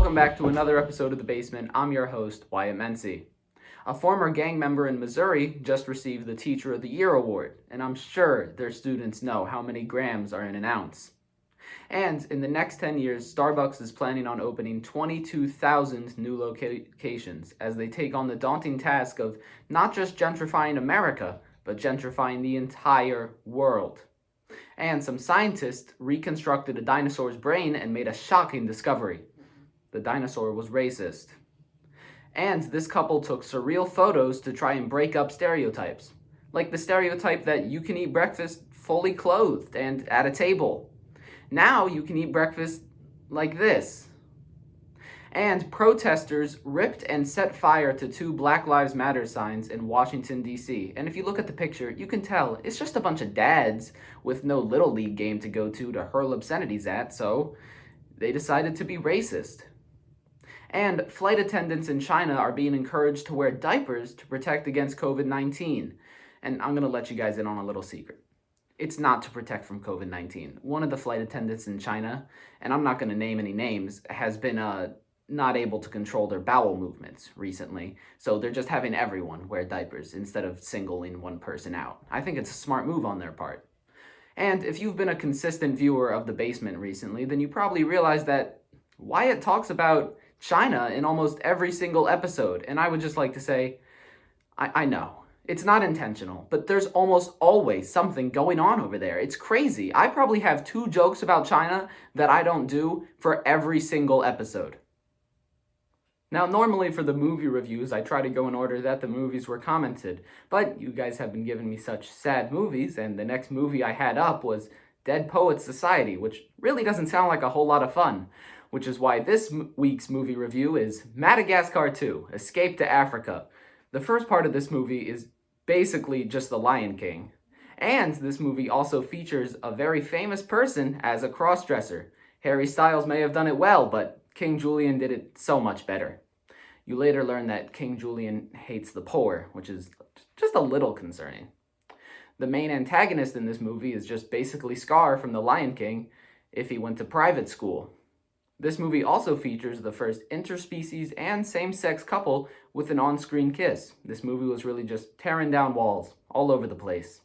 Welcome back to another episode of The Basement. I'm your host, Wyatt. A former gang member in Missouri just received the Teacher of the Year award, and I'm sure their students know how many grams are in an ounce. And in the next 10 years, Starbucks is planning on opening 22,000 new locations as they take on the daunting task of not just gentrifying America, but gentrifying the entire world. And some scientists reconstructed a dinosaur's brain and made a shocking discovery. The dinosaur was racist. And this couple took surreal photos to try and break up stereotypes. Like the stereotype that you can eat breakfast fully clothed and at a table. Now you can eat breakfast like this. And protesters ripped and set fire to 2 Black Lives Matter signs in Washington, D.C. And if you look at the picture, you can tell it's just a bunch of dads with no Little League game to go to hurl obscenities at, so they decided to be racist. And flight attendants in China are being encouraged to wear diapers to protect against COVID-19. And I'm going to let you guys in on a little secret. It's not to protect from COVID-19. One of the flight attendants in China, and I'm not going to name any names, has been not able to control their bowel movements recently. So they're just having everyone wear diapers instead of singling one person out. I think it's a smart move on their part. And if you've been a consistent viewer of The Basement recently, then you probably realize that Wyatt talks about China in almost every single episode. And I would just like to say, I know. It's not intentional, but there's almost always something going on over there. It's crazy. I probably have 2 jokes about China that I don't do for every single episode. Now, normally for the movie reviews, I try to go in order that the movies were commented, but you guys have been giving me such sad movies, and the next movie I had up was Dead Poets Society, which really doesn't sound like a whole lot of fun, which is why this week's movie review is Madagascar 2, Escape to Africa. The first part of this movie is basically just The Lion King. And this movie also features a very famous person as a crossdresser. Harry Styles may have done it well, but King Julian did it so much better. You later learn that King Julian hates the poor, which is just a little concerning. The main antagonist in this movie is just basically Scar from The Lion King if he went to private school. This movie also features the first interspecies and same-sex couple with an on-screen kiss. This movie was really just tearing down walls all over the place.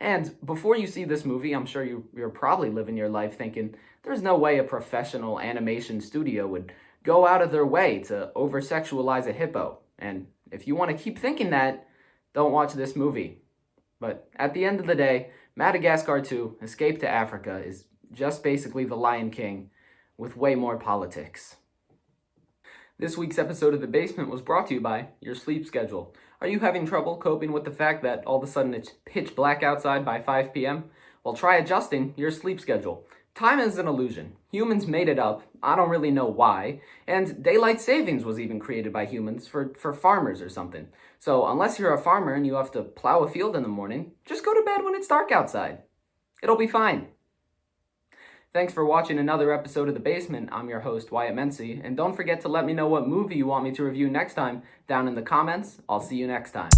And before you see this movie, I'm sure you're probably living your life thinking, there's no way a professional animation studio would go out of their way to over-sexualize a hippo. And if you want to keep thinking that, don't watch this movie. But at the end of the day, Madagascar 2, Escape to Africa, is just basically The Lion King with way more politics. This week's episode of The Basement was brought to you by your sleep schedule. Are you having trouble coping with the fact that all of a sudden it's pitch black outside by 5 p.m.? Well, try adjusting your sleep schedule. Time is an illusion. Humans made it up. I don't really know why. And daylight savings was even created by humans for farmers or something. So unless you're a farmer and you have to plow a field in the morning, just go to bed when it's dark outside. It'll be fine. Thanks for watching another episode of The Basement. I'm your host, Wyatt, and don't forget to let me know what movie you want me to review next time down in the comments. I'll see you next time.